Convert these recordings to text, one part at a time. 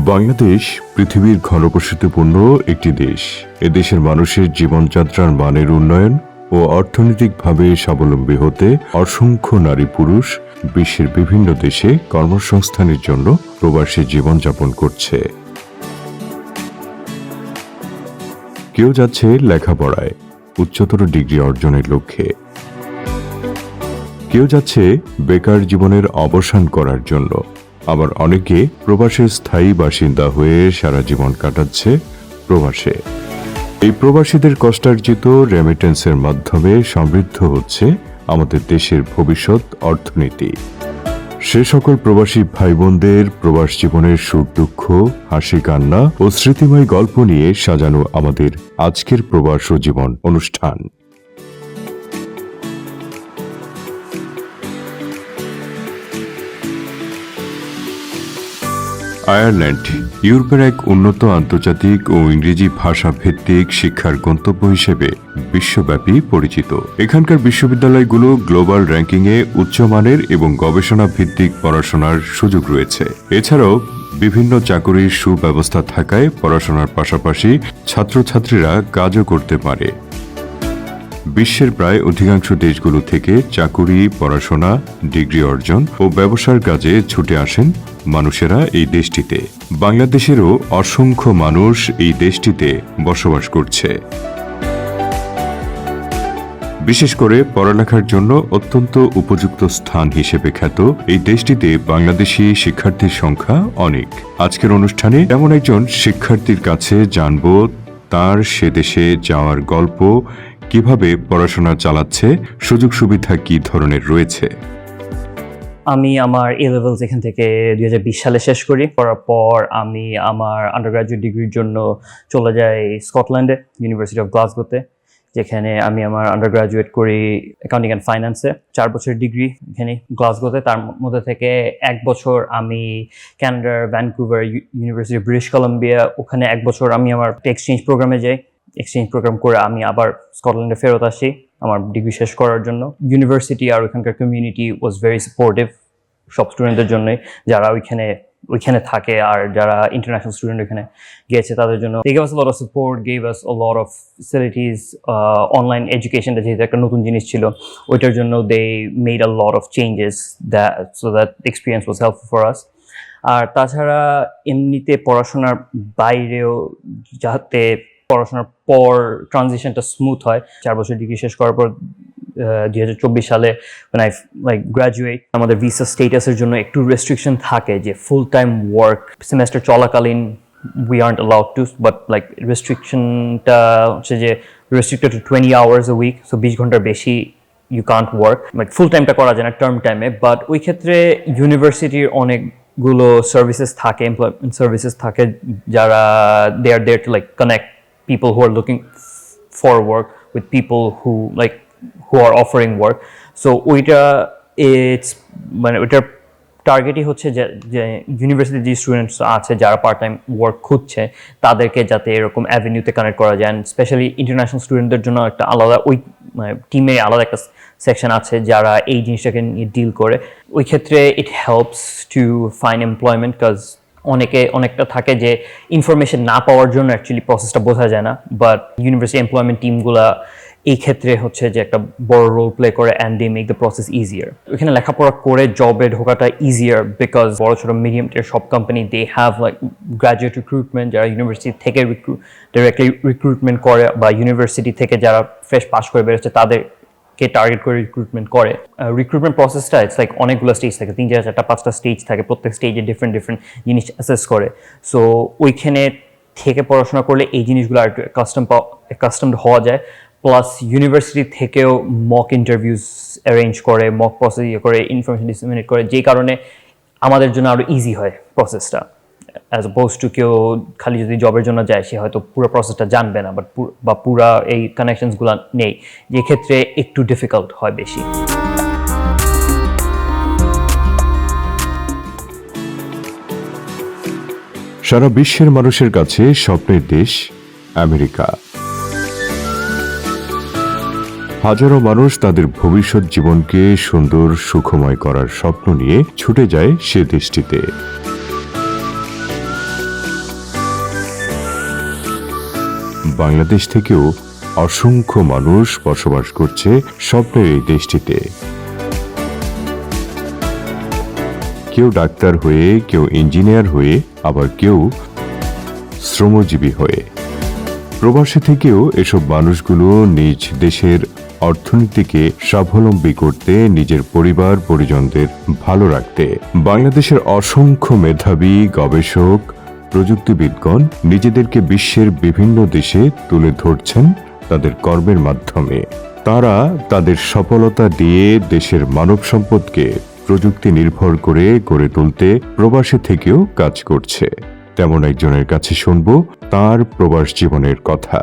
বাংলাদেশ পৃথিবীর ঘনবসতিপূর্ণ একটি দেশ। এদেশের মানুষের জীবনযাত্রার মানের উন্নয়ন ও অর্থনৈতিকভাবে স্বাবলম্বী হতে অসংখ্য নারী পুরুষ বিশ্বের বিভিন্ন দেশে কর্মসংস্থানের জন্য প্রবাসী জীবনযাপন করছে। কেউ যাচ্ছে লেখাপড়ায়, উচ্চতর ডিগ্রি অর্জনের লক্ষ্যে, কেউ যাচ্ছে বেকার জীবনের অবসান করার জন্য, আবার অনেকে প্রবাসে স্থায়ী বাসিন্দা হয়ে সারা জীবন কাটাচ্ছে প্রবাসে। এই প্রবাসীদের কষ্টার্জিত রেমিটেন্সের মাধ্যমে সমৃদ্ধ হচ্ছে আমাদের দেশের ভবিষ্যৎ অর্থনীতি। সে সকল প্রবাসী ভাই বোনদের প্রবাস জীবনের সুখ দুঃখ, হাসি কান্না ও স্মৃতিময় গল্প নিয়ে সাজানো আমাদের আজকের প্রবাস ও জীবন অনুষ্ঠান। আয়ারল্যান্ড ইউরোপের এক উন্নত আন্তর্জাতিক ও ইংরেজি ভাষা ভিত্তিক শিক্ষার গন্তব্য হিসেবে বিশ্বব্যাপী পরিচিত। এখানকার বিশ্ববিদ্যালয়গুলো গ্লোবাল র্যাঙ্কিংয়ে উচ্চমানের এবং গবেষণা ভিত্তিক পড়াশোনার সুযোগ রয়েছে। এছাড়াও বিভিন্ন চাকুরির সুব্যবস্থা থাকায় পড়াশোনার পাশাপাশি ছাত্রছাত্রীরা কাজও করতে পারে। বিশ্বের প্রায় অধিকাংশ দেশগুলো থেকে চাকুরি, পড়াশোনা, ডিগ্রি অর্জন ও ব্যবসার কাজে ছুটে আসেন মানুষেরা এই দেশটিতে। বাংলাদেশেরও অসংখ্য মানুষ এই দেশটিতে বসবাস করছে। বিশেষ করে পড়ালেখার জন্য অত্যন্ত উপযুক্ত স্থান হিসেবে খ্যাত এই দেশটিতে বাংলাদেশি শিক্ষার্থীর সংখ্যা অনেক। আজকের অনুষ্ঠানে এমন একজন শিক্ষার্থীর কাছে জানব তার সে দেশে যাওয়ার গল্প, কিভাবে পড়াশোনা চালাচ্ছে, সুযোগ সুবিধা কি ধরনের রয়েছে। আমি আমার এ লেভেলস এখান থেকে 2020 সালে শেষ করি। করার পর আমি আমার আন্ডারগ্রাজুয়েট ডিগ্রির জন্য চলে যাই স্কটল্যান্ডে, ইউনিভার্সিটি অফ গ্লাসগোতে, যেখানে আমি আমার আন্ডারগ্রাজুয়েট করি অ্যাকাউন্টিং অ্যান্ড ফাইন্যান্সে। 4 বছরের ডিগ্রি এখানে গ্লাসগোতে। তার মধ্যে থেকে 1 বছর আমি ক্যানাডার Vancouver University of British Columbia, ওখানে 1 বছর আমি আমার এক্সচেঞ্জ প্রোগ্রামে যাই। এক্সচেঞ্জ প্রোগ্রাম করে আমি আবার স্কটল্যান্ডে ফেরত আসি আমার ডিগ্রি শেষ করার জন্য। ইউনিভার্সিটি আর ওইখানকার কমিউনিটি ওয়াজ ভেরি সাপোর্টিভ সব স্টুডেন্টদের জন্যই, যারা ওইখানে থাকে আর যারা ইন্টারন্যাশনাল স্টুডেন্ট ওইখানে গিয়েছে তাদের জন্য। They gave us a lot of support, gave us a lot of facilities, online এডুকেশনটা যেহেতু একটা নতুন জিনিস ছিল, ওইটার জন্য they made a lot of changes so that the experience was helpful for us. আর তাছাড়া এমনিতে পড়াশোনার বাইরেও যাতে পড়াশোনার পর ট্রানজিশনটা স্মুথ হয়, 4 বছর ডিগ্রি শেষ করার পর 2024 সালে when I graduate, আমাদের ভিসা স্টেটাসের জন্য একটু রেস্ট্রিকশন থাকে যে ফুল টাইম ওয়ার্ক সেমেস্টার চলাকালীন we aren't allowed to, but like restrictionটা হচ্ছে যে restricted to 20 hours a week, so 20 ঘন্টার বেশি you can't work, like ফুল টাইমটা করা যায় না টার্ম টাইমে। বাট ওই ক্ষেত্রে ইউনিভার্সিটির অনেকগুলো সার্ভিসেস থাকে, এমপ্লয়মেন্ট সার্ভিসেস থাকে, যারা they are there to like connect people who are looking for work with people who are offering work. So ওইটার টার্গেটই হচ্ছে যে ইউনিভার্সিটির যে স্টুডেন্টস আছে যারা পার্ট টাইম ওয়ার্ক খুঁজছে তাদেরকে যাতে এরকম অ্যাভিনিউতে কানেক্ট করা যায়। স্পেশালি ইন্টারন্যাশনাল স্টুডেন্টদের জন্য একটা আলাদা ওই টিমে আলাদা একটা সেকশন আছে যারা এই জিনিসটাকে নিয়ে ডিল করে। ওই ক্ষেত্রে it helps to find employment, কাজ অনেকটা থাকে যে ইনফরমেশন না পাওয়ার জন্য অ্যাকচুয়ালি প্রসেসটা বোঝা যায় না। বাট ইউনিভার্সিটি এমপ্লয়মেন্ট টিমগুলা এই ক্ষেত্রে হচ্ছে যে একটা বড় রোল প্লে করে and they make the process easier. ওইখানে লেখাপড়া করে জবে ঢোকাটা ইজিয়ার বিকজ বড় ছোট মিডিয়াম টিয়ার সব company they have like graduate recruitment, যারা ইউনিভার্সিটি থেকে ডাইরেক্টলি রিক্রুটমেন্ট করে বা ইউনিভার্সিটি থেকে যারা ফ্রেশ পাস করে বেরোচ্ছে তাদেরকে টার্গেট করে রিক্রুটমেন্ট করে। রিক্রুটমেন্ট প্রসেসটা ইটস লাইক অনেকগুলো স্টেজ থাকে, 3, 4, 4, 5টা স্টেজ থাকে, প্রত্যেক স্টেজে ডিফারেন্ট জিনিস অ্যাসেস করে। সো ওইখানে থেকে পড়াশোনা করলে এই জিনিসগুলো আর একটু কাস্টমড হওয়া যায়। প্লাস ইউনিভার্সিটি থেকেও মক ইন্টারভিউস অ্যারেঞ্জ করে, মক প্রসেস করে, ইনফরমেশন ডিসেমিনেট করে, যেই কারণে আমাদের জন্য আরও ইজি হয় প্রসেসটা, অ্যাজ অপোজ টু কেউ খালি যদি জবের জন্য যায় সে হয়তো পুরো প্রসেসটা জানবে না বা পুরা এই কানেকশনসগুলো নেই, যে ক্ষেত্রে একটু ডিফিকাল্ট হয় বেশি। সারা বিশ্বের মানুষের কাছে স্বপ্নের দেশ আমেরিকা। হাজারো মানুষ তাদের ভবিষ্যৎ জীবনকে সুন্দর সুখময় করার স্বপ্ন নিয়ে ছুটে যায় সে দেশটিতে। বাংলাদেশ থেকেও অসংখ্য মানুষ বসবাস করছে স্বপ্নের এই দেশটিতে। কেউ ডাক্তার হয়ে, কেউ ইঞ্জিনিয়ার হয়ে, আবার কেউ শ্রমজীবী হয়ে। প্রবাসী থেকেও এসব মানুষগুলো নিজ দেশের অর্থনীতিকে স্বাবলম্বী করতে, নিজের পরিবার পরিজনদের ভালো রাখতে বাংলাদেশের অসংখ্য মেধাবী গবেষক, প্রযুক্তিবিদগণ নিজেদেরকে বিশ্বের বিভিন্ন দেশে তুলে ধরছেন তাদের কর্মের মাধ্যমে। তারা তাদের সফলতা দিয়ে দেশের মানব সম্পদকে প্রযুক্তি নির্ভর করে গড়ে তুলতে প্রবাসী থেকেও কাজ করছে। তেমন একজনের কাছে শুনব তার প্রবাস জীবনের কথা।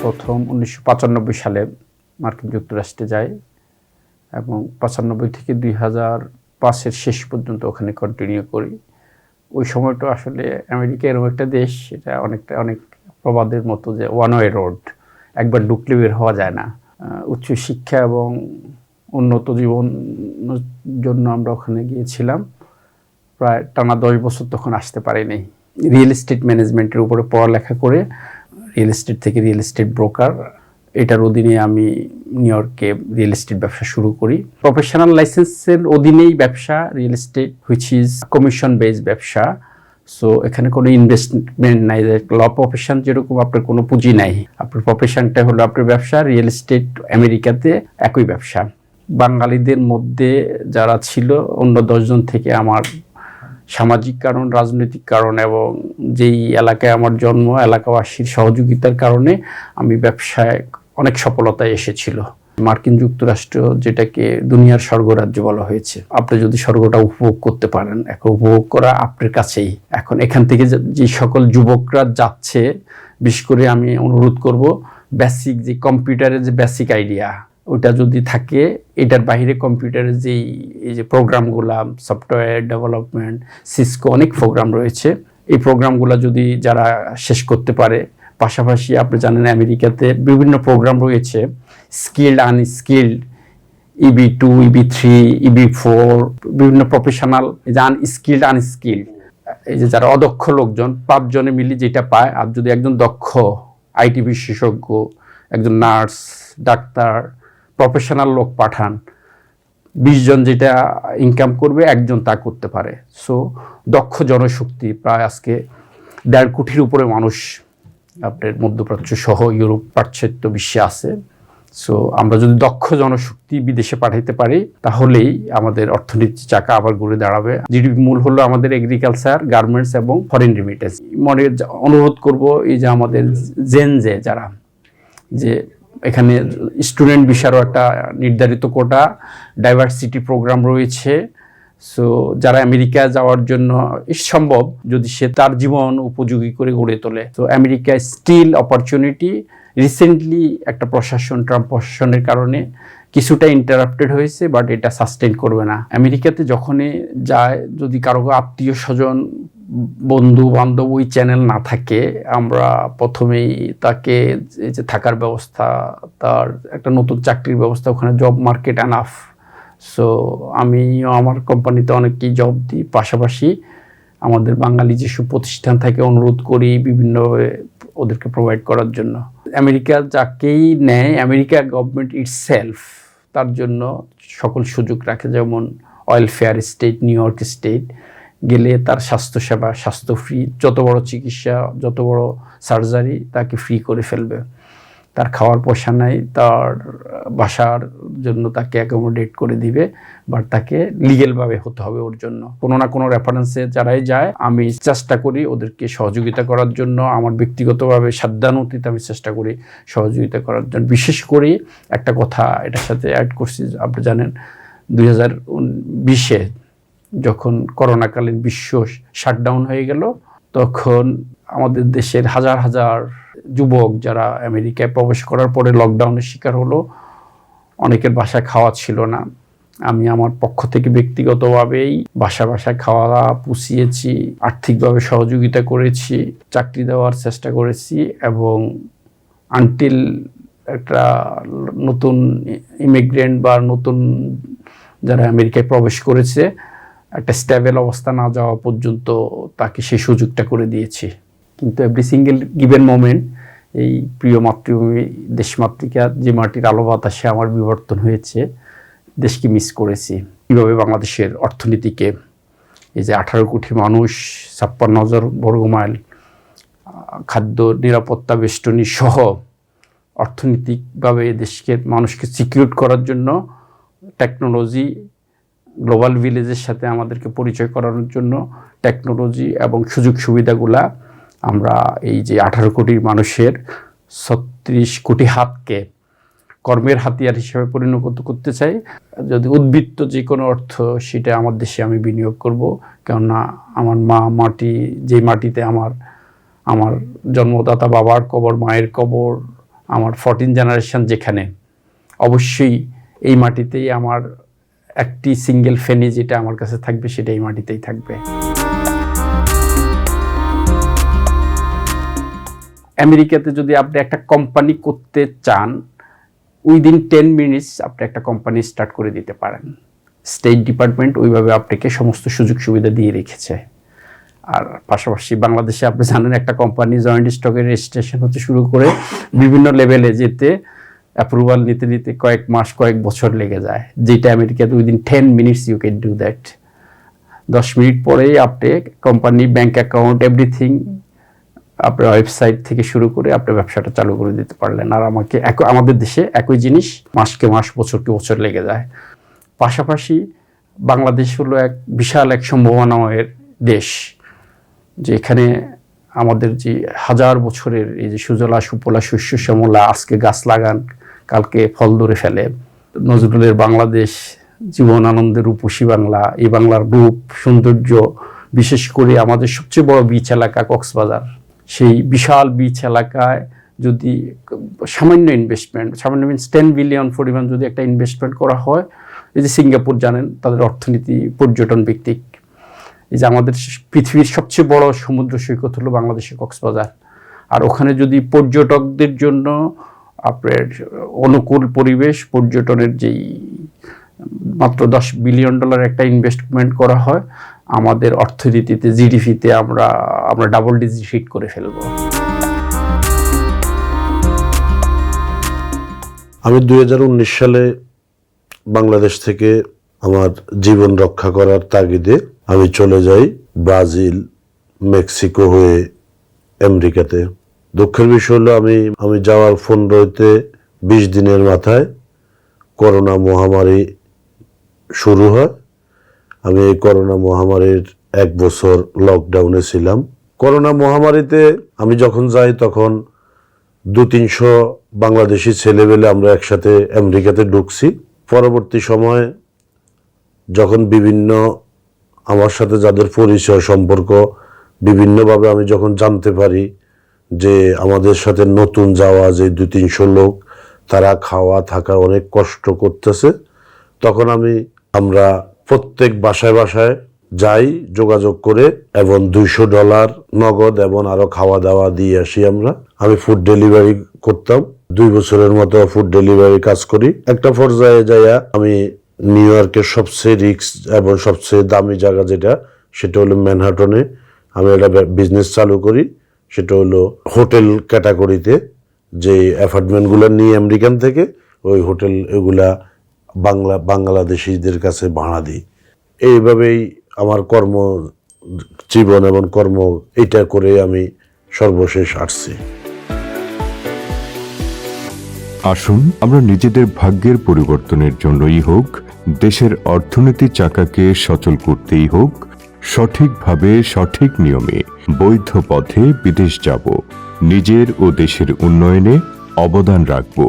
প্রথম 1995 সালে মার্কিন যুক্তরাষ্ট্রে যাই এবং 95 থেকে 2005-এর শেষ পর্যন্ত ওখানে কন্টিনিউ করি। ওই সময়টা আসলে আমেরিকা এরকম একটা দেশ, এটা অনেক প্রবাদের মতো যে ওয়ান ওয়ে রোড, একবার ঢুকলে বের হওয়া যায় না। উচ্চ শিক্ষা এবং উন্নত জীবনের জন্য আমরা ওখানে গিয়েছিলাম। প্রায় টানা 10 বছর তখন আসতে পারিনি। রিয়েল এস্টেট ম্যানেজমেন্টের উপরে পড়ালেখা করে রিয়েল এস্টেট থেকে রিয়েল এস্টেট ব্রোকার, এটার অধীনে আমি নিউ ইয়র্কে রিয়েল এস্টেট ব্যবসা শুরু করি। প্রফেশনাল লাইসেন্সের অধীনেই ব্যবসা, real estate which is commission based ব্যবসা। সো এখানে কোনো ইনভেস্টমেন্ট নাই। ল প্রফেশন যেরকম আপনার কোনো পুঁজি নাই, আপনার প্রফেশনটা হলো আপনার ব্যবসা। রিয়েল এস্টেট আমেরিকাতে একই ব্যবসা। বাঙালিদের মধ্যে যারা ছিল, অন্য 10 জন থেকে আমার সামাজিক কারণ, রাজনৈতিক কারণ এবং যেই এলাকায় আমার জন্ম, এলাকাবাসীর সহযোগিতার কারণে আমি ব্যবসায় অনেক সফলতায় এসেছিল। মার্কিন যুক্তরাষ্ট্র যেটাকে দুনিয়ার স্বর্গরাজ্য বলা হয়েছে, আপনি যদি স্বর্গটা উপভোগ করতে পারেন, এখন উপভোগ করা আপনার কাছেই। এখন এখান থেকে যে সকল যুবকরা যাচ্ছে, বিশেষ করে আমি অনুরোধ করব, বেসিক যে কম্পিউটারের যে বেসিক আইডিয়া ওটা যদি থাকে, এটার বাইরে কম্পিউটারের এই যে প্রোগ্রামগুলা, সফটওয়্যার ডেভেলপমেন্ট, সিসকো অনেক প্রোগ্রাম রয়েছে, এই প্রোগ্রামগুলো যদি যারা শেষ করতে পারে, পাশাপাশি আপনি জানেন আমেরিকাতে বিভিন্ন প্রোগ্রাম রয়েছে, skilled unskilled, EB2, EB3, EB4, বিভিন্ন প্রফেশনাল, স্কিল্ড আনস্কিল্ড, এই যে যারা অদক্ষ লোকজন 5 জনে মিলে যেটা পায়, আর যদি একজন দক্ষ আইটি বিশেষজ্ঞ, একজন নার্স, ডাক্তার, প্রফেশনাল লোক পাঠান, 20 জন যেটা ইনকাম করবে, একজন তা করতে পারে। সো দক্ষ জনশক্তি প্রায় আজকে 1.5 কোটির উপরে মানুষ আপনার মধ্যপ্রাচ্য সহ ইউরোপ পাশ্চাত্য বিশ্বে আছে। সো আমরা যদি দক্ষ জনশক্তি বিদেশে পাঠাইতে পারি, তাহলেই আমাদের অর্থনীতির চাকা আবার ঘুরে দাঁড়াবে। জিডিপি মূল হলো আমাদের এগ্রিকালচার, গার্মেন্টস এবং ফরেন রিমিটেন্স। মনে অনুরোধ করব, এই যে আমাদের যারা যে এখানে স্টুডেন্ট ভিসারও একটা নির্ধারিত কোটা, ডাইভার্সিটি প্রোগ্রাম রয়েছে। সো যারা আমেরিকা যাওয়ার জন্য সম্ভব, যদি সে তার জীবন উপযোগী করে গড়ে তোলে। তো আমেরিকা স্টিল অপরচুনিটি। রিসেন্টলি একটা ট্রাম্প প্রশাসনের কারণে কিছুটা ইন্টারাপ্টেড হয়েছে, বাট এটা সাস্টেইন করবে না। আমেরিকাতে যখনই যায়, যদি কারো আত্মীয় স্বজন, বন্ধু বান্ধব ওই চ্যানেল না থাকে, আমরা প্রথমেই তাকে যে থাকার ব্যবস্থা, তার একটা নতুন চাকরির ব্যবস্থা, ওখানে জব মার্কেট এনাফ। সো আমিও আমার কোম্পানিতে অনেককেই জব দিই, পাশাপাশি আমাদের বাঙালি যেসব প্রতিষ্ঠান থাকে অনুরোধ করি বিভিন্নভাবে ওদেরকে প্রোভাইড করার জন্য। আমেরিকা যাকেই নেয়, আমেরিকা গভর্নমেন্ট ইটসেলফ তার জন্য সকল সুযোগ রাখে। যেমন welfare state, new York state গেলে তার স্বাস্থ্যসেবা, স্বাস্থ্য ফ্রি, যত বড় চিকিৎসা, যত বড় সার্জারি তাকে ফ্রি করে ফেলবে। তার খাওয়ার পয়সা নাই, তার বাসার জন্য তাকে অ্যাকোমোডেট করে দিবে, বাট তাকে লিগেলভাবে হতে হবে ওর জন্য। কোনো না কোনো রেফারেন্সে যারাই যায়, আমি চেষ্টা করি ওদেরকে সহযোগিতা করার জন্য। আমার ব্যক্তিগতভাবে সাধ্যানুতীত আমি চেষ্টা করি সহযোগিতা করার জন্য। বিশেষ করে একটা কথা এটার সাথে অ্যাড করছি, আপনি জানেন 2020-এ যখন করোনাকালীন বিশ্ব শাটডাউন হয়ে গেল, তখন আমাদের দেশের হাজার হাজার যুবক যারা আমেরিকায় প্রবেশ করার পরে লকডাউনের শিকার হলো, অনেকের বাসায় খাওয়া ছিল না। আমি আমার পক্ষ থেকে ব্যক্তিগতভাবেই বাসায় খাওয়া পুষিয়েছি, আর্থিকভাবে সহযোগিতা করেছি, চাকরি দেওয়ার চেষ্টা করেছি, এবং আনটিল একটা নতুন ইমিগ্রেন্ট বা নতুন যারা আমেরিকায় প্রবেশ করেছে, একটা স্টেবল অবস্থা না যাওয়া পর্যন্ত তাকে সেই সুযোগটা করে দিয়েছি। কিন্তু এভরি সিঙ্গেল গিভেন মোমেন্ট এই প্রিয় মাতৃভূমি দেশমাতৃকা যে মাটির আলো বাতাসে আমার বিবর্তন হয়েছে, দেশকে মিস করেছি। কীভাবে বাংলাদেশের অর্থনীতিকে এই যে 18 কোটি মানুষ, 56,000 বর্গমাইল খাদ্য নিরাপত্তা বেষ্টনী সহ অর্থনৈতিকভাবে দেশকে মানুষকে সিকিউর করার জন্য টেকনোলজি, গ্লোবাল ভিলেজের সাথে আমাদেরকে পরিচয় করানোর জন্য টেকনোলজি এবং সুযোগ সুবিধাগুলা আমরা এই যে 18 কোটি মানুষের 36 কোটি হাতকে কর্মের হাতিয়ার হিসেবে পরিণত করতে চাই। যদি উদ্বৃত্ত যে কোনো অর্থ সেটা আমার দেশে আমি বিনিয়োগ করব, কেননা আমার মা মাটি, যে মাটিতে আমার জন্মদাতা বাবার কবর, মায়ের কবর, আমার 14 জেনারেশন যেখানে, অবশ্যই এই মাটিতেই আমার একটি সিঙ্গেল ফেনি যেটা আমার কাছে থাকবে সেটা এই মাটিতেই থাকবে। আমেরিকাতে যদি আপনি একটা কোম্পানি করতে চান, উইদিন 10 মিনিটস আপনি একটা কোম্পানি স্টার্ট করে দিতে পারেন। স্টেট ডিপার্টমেন্ট ওইভাবে আপনাকে সমস্ত সুযোগ সুবিধা দিয়ে রেখেছে। আর পাশাপাশি বাংলাদেশে আপনি জানেন একটা কোম্পানি জয়েন্ট স্টকের রেজিস্ট্রেশন হতে শুরু করে বিভিন্ন লেভেলে যেতে অ্যাপ্রুভাল নিতে নিতে কয়েক মাস, কয়েক বছর লেগে যায়, যেটা আমেরিকাতে within 10 minutes you can do that. 10 minute পরেই আপনি কোম্পানি, ব্যাংক অ্যাকাউন্ট, এভরিথিং আপনার ওয়েবসাইট থেকে শুরু করে আপনার ব্যবসাটা চালু করে দিতে পারলেন। আর আমাদের দেশে একই জিনিস মাসকে মাস, বছরকে বছর লেগে যায়। পাশাপাশি বাংলাদেশ হলো বিশাল এক সম্ভাবনাময়ের দেশ, যে এখানে আমাদের যে হাজার বছরের এই যে সুজলা সুফলা শস্য শ্যামলা, আজকে গাছ লাগান কালকে ফল ধরে ফেলে, নজরুলের বাংলাদেশ, জীবন আনন্দের রূপসী বাংলা, এই বাংলার রূপ সৌন্দর্য, বিশেষ করে আমাদের সবচেয়ে বড় বিচ এলাকা কক্সবাজার, সেই বিশাল বিচ এলাকায় যদি সামান্য ইনভেস্টমেন্ট, সামান্য মিনস 10 বিলিয়ন পরিমাণ যদি একটা ইনভেস্টমেন্ট করা হয়, এই যে সিঙ্গাপুর জানেন তাদের অর্থনীতি পর্যটন ভিত্তিক, এই যে আমাদের পৃথিবীর সবচেয়ে বড় সমুদ্র সৈকত হলো বাংলাদেশের কক্সবাজার, আর ওখানে যদি পর্যটকদের জন্য আপনার অনুকূল পরিবেশ, পর্যটনের যেই মাত্র $10 বিলিয়ন একটা ইনভেস্টমেন্ট করা হয়, আমাদের অর্থনীতিতে, জিডিপিতে আমরা ডাবল ডিজিট হিট করে ফেলব। আমি 2019 সালে বাংলাদেশ থেকে আমার জীবন রক্ষা করার তাগিদে আমি চলে যাই ব্রাজিল, মেক্সিকো হয়ে আমেরিকাতে। দুঃখের বিষয় হলো আমি যাওয়ার 15-20 দিনের মাথায় করোনা মহামারী শুরু হয়। আমি এই করোনা মহামারীর 1 বছর লকডাউনে ছিলাম। করোনা মহামারীতে আমি যখন যাই তখন 200-300 বাংলাদেশি ছেলেবেলে আমরা একসাথে আমেরিকাতে ঢুকছি। পরবর্তী সময় যখন বিভিন্ন আমার সাথে যাদের পরিচয় সম্পর্ক বিভিন্নভাবে আমি যখন জানতে পারি যে আমাদের সাথে নতুন যাওয়া যে 200-300 লোক তারা খাওয়া থাকা অনেক কষ্ট করতেছে, তখন আমরা প্রত্যেক বাসায় বাসায় যাই যোগাযোগ করে এবং $200 নগদ এবং আরো খাওয়া দাওয়া দিয়ে আসি। আমি ফুড ডেলিভারি করতাম, 2 বছরের মতো ফুড ডেলিভারি কাজ করি। একটা পর্যায়ে যাইয়া আমি নিউ ইয়র্কের সবচেয়ে রিস্ক এবং সবচেয়ে দামি জায়গা সেটা হলো ম্যানহাটনে আমি একটা বিজনেস চালু করি। সেটা হলো হোটেল ক্যাটাগরিতে যে অ্যাপার্টমেন্টগুলো নিয়ে আমেরিকান থেকে ওই হোটেল এগুলা বাংলাদেশিদের কাছে ভাড়া দিই। এইভাবেই আমার কর্ম জীবন এবং কর্ম এটা করে আমি সর্বশেষ আসছি। আসুন আমরা নিজেদের ভাগ্যের পরিবর্তনের জন্যই হোক, দেশের অর্থনীতি চাকাকে সচল করতেই হোক, সঠিকভাবে সঠিক নিয়মে বৈধ পথে বিদেশ যাব, নিজের ও দেশের উন্নয়নে অবদান রাখব।